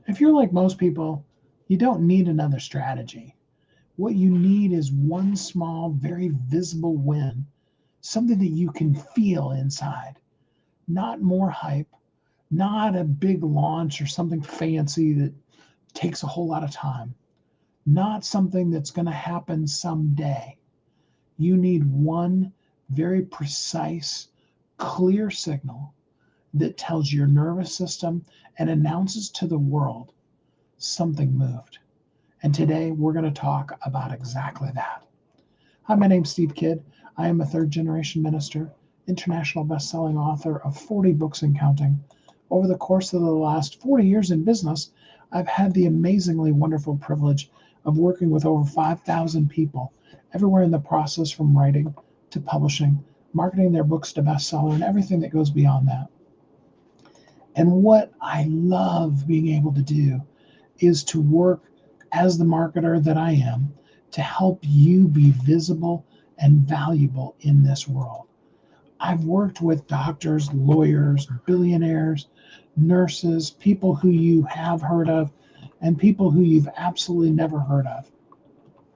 If you're like most people, you don't need another strategy. What you need is one small, very visible win, something that you can feel inside, not more hype, not a big launch or something fancy that takes a whole lot of time, not something that's going to happen someday. You need one very precise, clear signal that tells your nervous system and announces to the world something moved. And today we're going to talk about exactly that. Hi, my name's Steve Kidd. I am a third generation minister, international best-selling author of 40 books and counting. Over the course of the last 40 years in business, I've had the amazingly wonderful privilege of working with over 5,000 people, everywhere in the process from writing to publishing, marketing their books to bestseller, and everything that goes beyond that. And what I love being able to do is to work as the marketer that I am to help you be visible and valuable in this world. I've worked with doctors, lawyers, billionaires, nurses, people who you have heard of, and people who you've absolutely never heard of.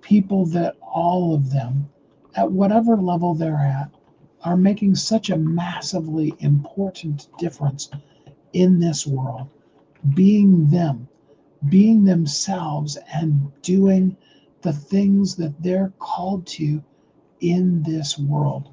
People that all of them, at whatever level they're at, are making such a massively important difference in this world, being them, being themselves, and doing the things that they're called to in this world.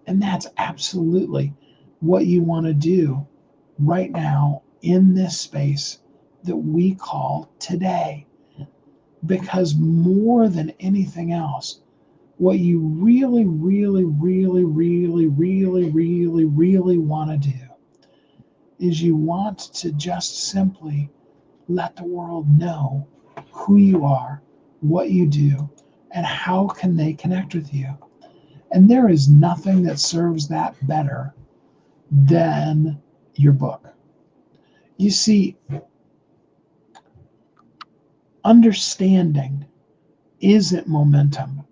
And that's absolutely what you want to do right now in this space that we call today. Because more than anything else, what you really, really, really, really, really, really, really want to do is you want to just simply let the world know who you are, what you do, and how can they connect with you. And there is nothing that serves that better than your book. You see, understanding isn't momentum.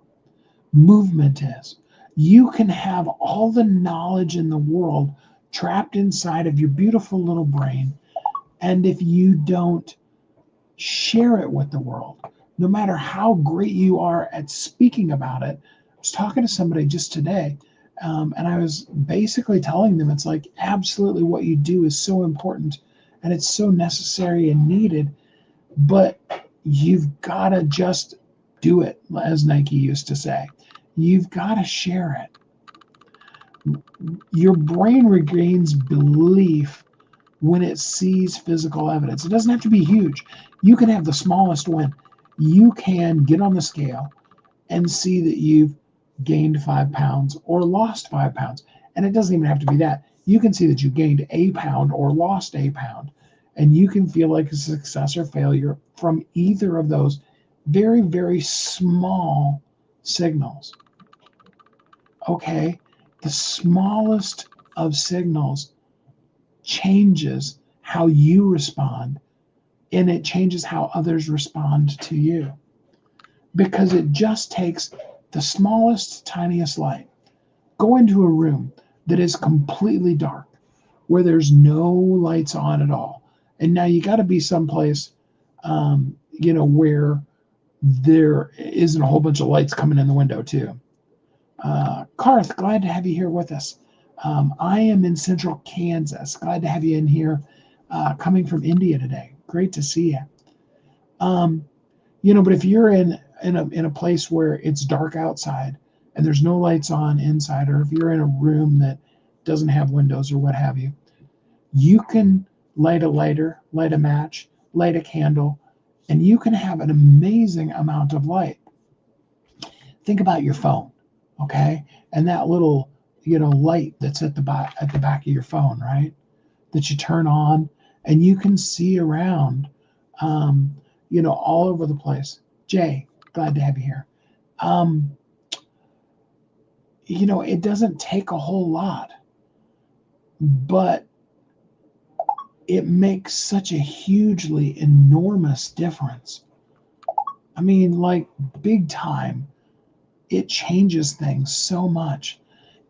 Movement is. You can have all the knowledge in the world trapped inside of your beautiful little brain. And if you don't share it with the world, no matter how great you are at speaking about it. I was talking to somebody just today, and I was basically telling them it's like absolutely what you do is so important and it's so necessary and needed, but you've got to just do it, as Nike used to say. You've got to share it. Your brain regains belief when it sees physical evidence. It doesn't have to be huge. You can have the smallest win. You can get on the scale and see that you've gained 5 pounds or lost 5 pounds. And it doesn't even have to be that. You can see that you gained a pound or lost a pound. And you can feel like a success or failure from either of those very, very small signals. Okay? The smallest of signals changes how you respond, and it changes how others respond to you, because it just takes the smallest, tiniest light. Go into a room that is completely dark, where there's no lights on at all, and now you got to be someplace where there isn't a whole bunch of lights coming in the window too. Karth, glad to have you here with us. I am in central Kansas. Glad to have you in here, coming from India today. Great to see you. But if you're in a place where it's dark outside and there's no lights on inside, or if you're in a room that doesn't have windows or what have you, you can light a lighter, light a match, light a candle, and you can have an amazing amount of light. Think about your phone, okay? And that little, light that's at the back of your phone, right? That you turn on and you can see around, all over the place. Jay, glad to have you here. It doesn't take a whole lot, but it makes such a hugely enormous difference. I mean, like big time. It changes things so much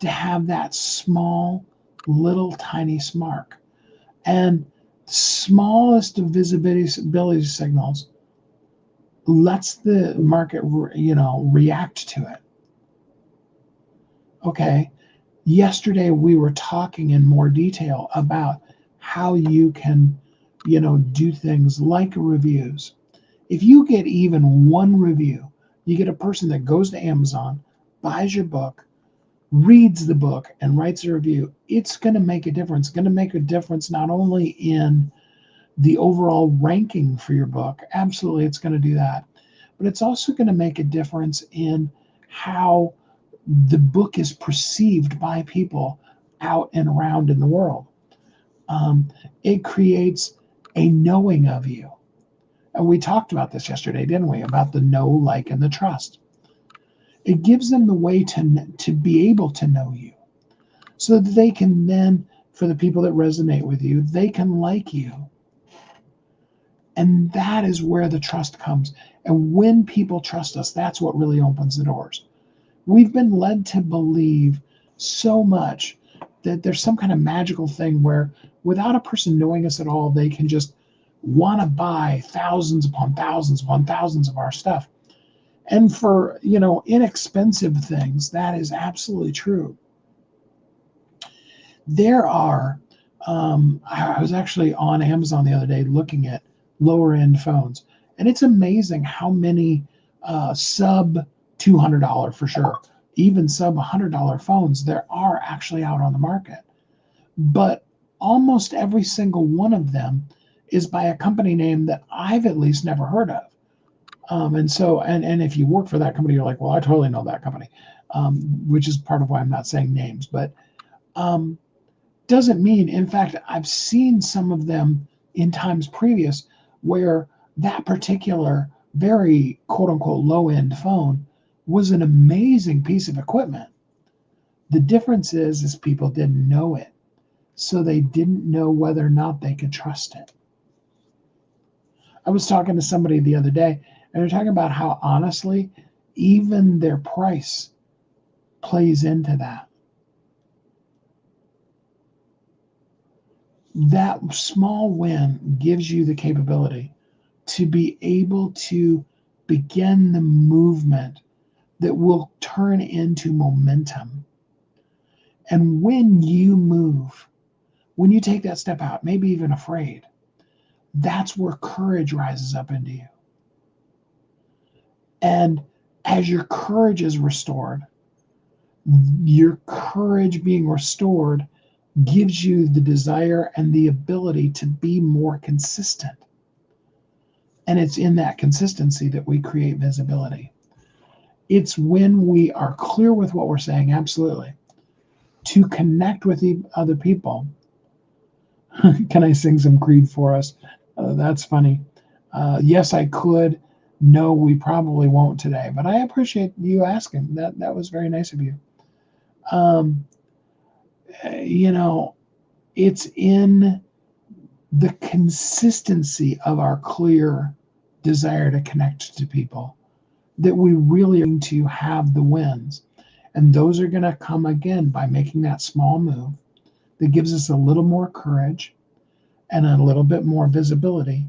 to have that small, little, tiny spark. And Smallest of visibility signals lets the market, react to it. Okay. Yesterday, we were talking in more detail about how you can, do things like reviews. If you get even one review, you get a person that goes to Amazon, buys your book, reads the book, and writes a review. It's going to make a difference. It's going to make a difference not only in the overall ranking for your book, absolutely, it's going to do that, but it's also going to make a difference in how the book is perceived by people out and around in the world. It creates a knowing of you. And we talked about this yesterday, didn't we? About the know, like, and the trust. It gives them the way to be able to know you so that they can then, for the people that resonate with you, they can like you. And that is where the trust comes. And when people trust us, that's what really opens the doors. We've been led to believe so much that there's some kind of magical thing where without a person knowing us at all, they can just want to buy thousands upon thousands of our stuff. And for, inexpensive things, that is absolutely true. There are, I was actually on Amazon the other day looking at lower end phones, and it's amazing how many sub $200 for sure, even sub $100 phones there are actually out on the market. But almost every single one of them is by a company name that I've at least never heard of. And so, and if you work for that company, you're like, well, I totally know that company, which is part of why I'm not saying names. But doesn't mean, in fact, I've seen some of them in times previous where that particular very quote unquote low end phone was an amazing piece of equipment. The difference is people didn't know it. So they didn't know whether or not they could trust it. I was talking to somebody the other day, and they're talking about how honestly, even their price plays into that. That small win gives you the capability to be able to begin the movement that will turn into momentum. And when you move, when you take that step out, maybe even afraid, that's where courage rises up into you. And as your courage is restored, your courage being restored gives you the desire and the ability to be more consistent. And it's in that consistency that we create visibility. It's when we are clear with what we're saying, absolutely, to connect with other people. Can I sing some Creed for us? That's funny. Yes, I could. No, we probably won't today, but I appreciate you asking. That was very nice of you. It's in the consistency of our clear desire to connect to people that we really are going to have the wins. And those are going to come again by making that small move that gives us a little more courage and a little bit more visibility.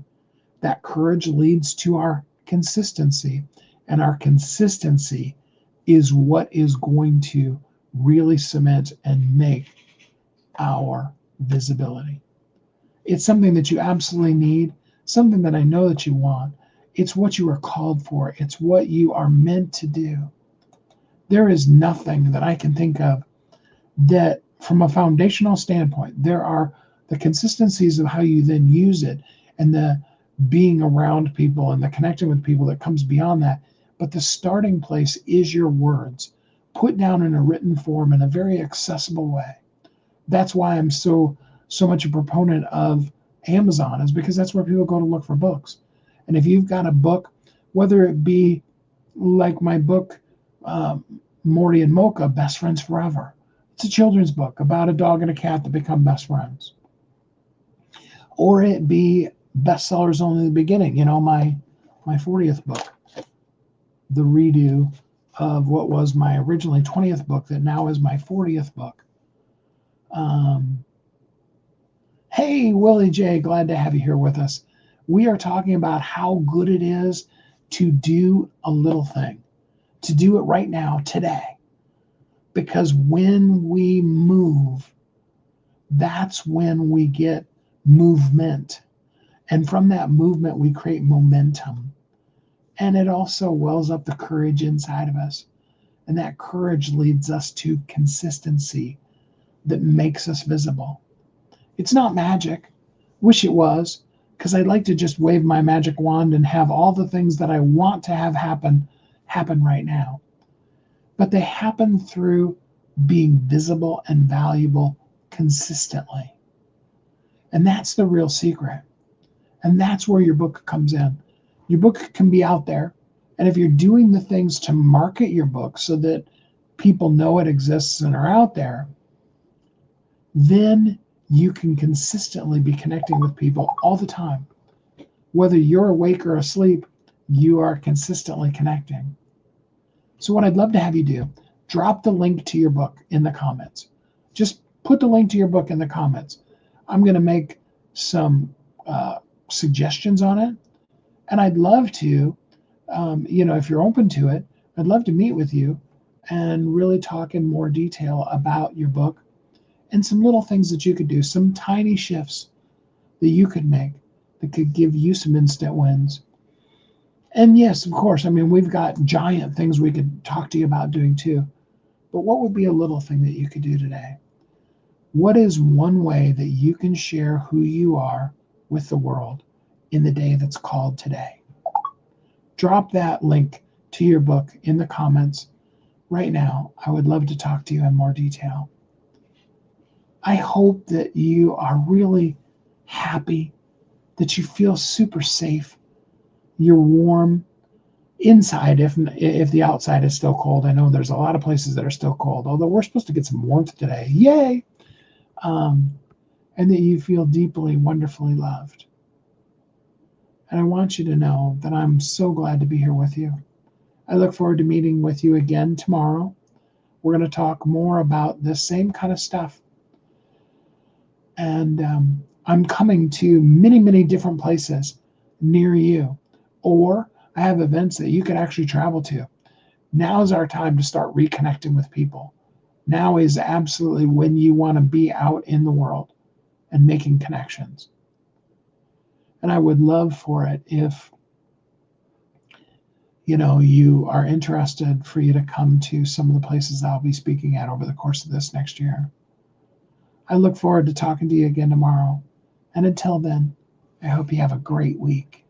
That courage leads to our consistency, and our consistency is what is going to really cement and make our visibility. It's something that you absolutely need, something that I know that you want. It's what you are called for. It's what you are meant to do. There is nothing that I can think of that, from a foundational standpoint, there are the consistencies of how you then use it and the being around people and the connecting with people that comes beyond that. But the starting place is your words put down in a written form in a very accessible way. That's why I'm so much a proponent of Amazon, is because that's where people go to look for books. And if you've got a book, whether it be like my book, Morty and Mocha, Best Friends Forever, it's a children's book about a dog and a cat that become best friends. Or it be bestsellers only in the beginning, my 40th book, the redo of what was my originally 20th book that now is my 40th book. Hey, Willie J, glad to have you here with us. We are talking about how good it is to do a little thing, to do it right now, today. Because when we move, that's when we get movement. And from that movement, we create momentum. And it also wells up the courage inside of us. And that courage leads us to consistency that makes us visible. It's not magic. Wish it was, because I'd like to just wave my magic wand and have all the things that I want to have happen right now. But they happen through being visible and valuable consistently. And that's the real secret. And that's where your book comes in. Your book can be out there. And if you're doing the things to market your book so that people know it exists and are out there, then you can consistently be connecting with people all the time. Whether you're awake or asleep, you are consistently connecting. So, what I'd love to have you do, drop the link to your book in the comments. Just put the link to your book in the comments. I'm going to make some suggestions on it. And I'd love to, if you're open to it, I'd love to meet with you and really talk in more detail about your book and some little things that you could do, some tiny shifts that you could make that could give you some instant wins. And yes, of course, we've got giant things we could talk to you about doing too. But what would be a little thing that you could do today? What is one way that you can share who you are with the world in the day that's called today? Drop that link to your book in the comments right now. I would love to talk to you in more detail. I hope that you are really happy, that you feel super safe, you're warm inside if the outside is still cold. I know there's a lot of places that are still cold, although we're supposed to get some warmth today. Yay! And that you feel deeply, wonderfully loved. And I want you to know that I'm so glad to be here with you. I look forward to meeting with you again tomorrow. We're going to talk more about this same kind of stuff. And I'm coming to many, many different places near you. Or I have events that you can actually travel to. Now is our time to start reconnecting with people. Now is absolutely when you want to be out in the world and making connections. And I would love for it if you are interested for you to come to some of the places I'll be speaking at over the course of this next year. I look forward to talking to you again tomorrow. And until then, I hope you have a great week.